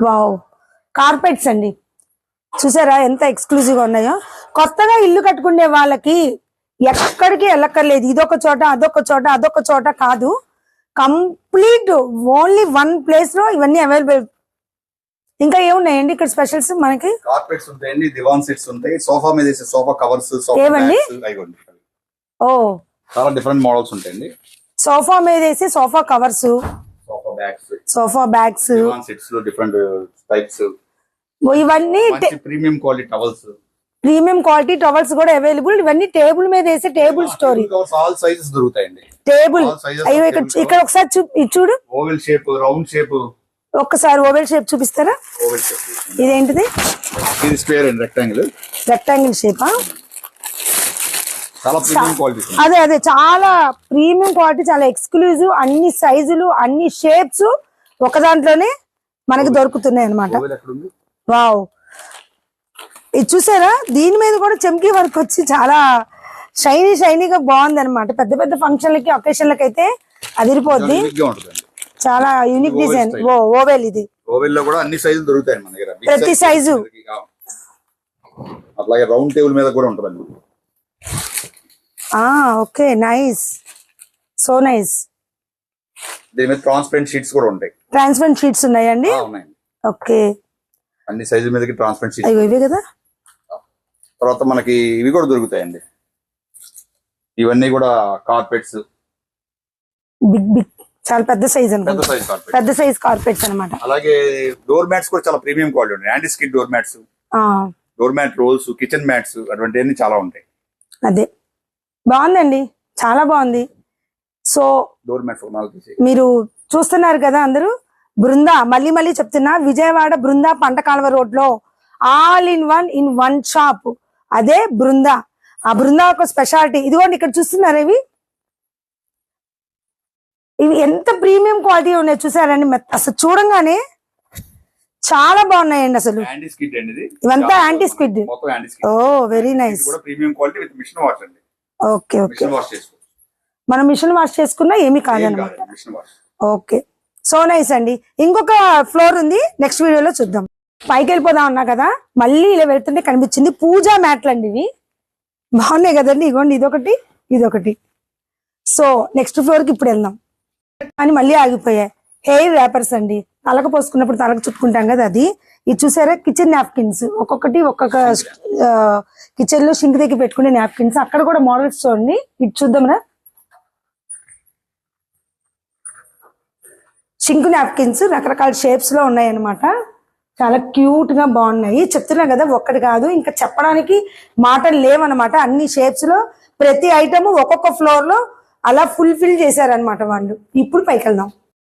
Wow, carpets అండి. చూసారా ఎంత ఎక్స్క్లూజివ్ గా ఉన్నాయో. కొత్తగా ఇల్లు కట్టుకునే వాళ్ళకి ఎక్కడికి వెళ్ళక్కర్లేదు. ఇదొక చోట అదొక చోట అదొక చోట కాదు, కంప్లీట్ ఓన్లీ వన్ ప్లేస్ లో ఇవన్నీ అవైలబుల్. ఇంకా ఏమున్నాయండి ఇక్కడ స్పెషల్స్? మనకి కార్పెట్స్ ఉంటాయండి, దివాన్ సెట్స్ ఉంటాయి, సోఫా మీద వేసే సోఫా కవర్స్, ఏవండి? ఓ, చాలా డిఫరెంట్ మోడల్స్ ఉంటాయండి. సోఫా మీద వేసే సోఫా కవర్స్, సోఫా బ్యాగ్స్, దివాన్ సెట్స్ లో డిఫరెంట్ టైప్స్, ఇవన్నీ premium quality towels, premium quality towels కూడా అవైలబుల్. ఇవన్నీ టేబుల్ మీద వేసే టేబుల్ స్టోరీ, ఆల్ సైజెస్ దొరుకుతాయండి. టేబుల్ అయ్యో ఇక్కడ ఒకసారి చూడు, ఓవెల్ షేప్, రౌండ్ షేప్. ఒక్కసారి ఓవెల్ షేప్ చూపిస్తారా? ఓవెల్ షేప్ ఇదేంటిది? ఇది స్క్వేర్ అండ్ రెక్టాంగిల్. రెక్టాంగిల్ షేపా? చాలా ప్రీమియం క్వాలిటీ. అదే అదే, చాలా ప్రీమియం క్వాలిటీ, చాలా ఎక్స్క్లూజివ్. అన్ని సైజులు అన్ని షేప్స్ ఒక దాంట్లోనే మనకి దొరుకుతున్నాయి అన్నమాట. వావ్, ఇది చూసారా? దీని మీద కూడా చెంకీ వర్క్ వచ్చి చాలా షైనీగా బాగుంది అనమాట. పెద్ద పెద్ద ఫంక్షన్లకి అకేషన్లకి అయితే అదిరిపోద్ది. చాలా యూనిక్ డిజైన్. ఓవెల్, ఇది ఓవెల్ లో కూడా అన్ని సైజులు దొరుకుతాయి మన దగ్గర, ప్రతి సైజు. అట్లాగే రౌండ్ టేబుల్ మీద కూడా ఉంటుందండి. Okay, nice, so nice. దీని మీద ట్రాన్స్పరెంట్ షీట్స్ కూడా ఉంటాయి. ట్రాన్స్పరెంట్ షీట్స్ ఉన్నాయండి? ఓకే, అన్ని సైజుల మీదకి ట్రాన్స్పరెంట్ షీట్స్. ఇవే కదా. తర్వాత మనకి ఇవి కూడా దొరుకుతాయండి. ఇవన్నీ కూడా కార్పెట్స్, బిగ్ బిగ్, చాలా పెద్ద సైజ్ అన్నమాట. పెద్ద సైజ్ కార్పెట్స్ అన్నమాట. అలాగే డోర్ మ్యాట్స్ కూడా చాలా ప్రీమియం క్వాలిటీ ఉంటాయి. Anti skid door mats, door mat rolls, kitchen mats, అటువంటివన్నీ చాలా ఉంటాయి. అదే బాగుందండి, చాలా బాగుంది. సో డోర్ మ్యాట్స్ మీరు చూస్తున్నారు కదా అందరూ. బృందా, మళ్ళీ చెప్తున్నా, విజయవాడ బృందా పంటకాలువ రోడ్ లో ఆల్ ఇన్ వన్ షాప్, అదే బృందా. ఆ బృందా ఒక స్పెషాలిటీ. ఇదిగోండి ఇక్కడ చూస్తున్నారు, ఇవి ఎంత ప్రీమియం క్వాలిటీ ఉన్నాయి చూసారండి. అసలు చూడంగానే చాలా బాగున్నాయండి అసలు. ఇవంతా యాంటీ స్క్విడ్. ఓ, వెరీ నైస్. ఓకే ఓకే, మనం మిషన్ వాష్ చేసుకున్నా ఏమీ కాదనమాట. ఓకే, సో నైస్ అండి. ఇంకొక ఫ్లోర్ ఉంది, నెక్స్ట్ వీడియోలో చూద్దాం. పైకి వెళ్ళిపోదాం అన్నా కదా, మళ్ళీ ఇలా వెళ్తుంటే కనిపించింది పూజా మ్యాట్లు అండి. ఇవి బాగున్నాయి కదండి. ఇగోండి, ఇదొకటి. సో నెక్స్ట్ ఫ్లోర్ కి ఇప్పుడు వెళ్దాం అని మళ్ళీ ఆగిపోయాయి. హెయిర్ ర్యాపర్స్ అండి, తలకు పోసుకున్నప్పుడు తలకు చుట్టుకుంటాం కదా, అది. ఇది చూసారా? కిచెన్ నాప్కిన్స్, ఒక్కొక్క కిచెన్ లో సింక్ దగ్గర పెట్టుకునే నాప్కిన్స్. అక్కడ కూడా మోడల్స్ చూడండి. ఇది చూద్దామరా? సింక్ నాప్కిన్స్ రకరకాల షేప్స్ లో ఉన్నాయి అన్నమాట. చాలా క్యూట్ గా బాగున్నాయి. చెప్తున్నా కదా, ఒక్కటి కాదు, ఇంకా చెప్పడానికి మాటలు లేవన్నమాట. అన్ని షేప్స్ లో ప్రతి ఐటమ్ ఒక్కొక్క ఫ్లోర్ లో అలా ఫుల్ఫిల్ చేశారనమాట వాళ్ళు. ఇప్పుడు పైకి వెళ్దాం.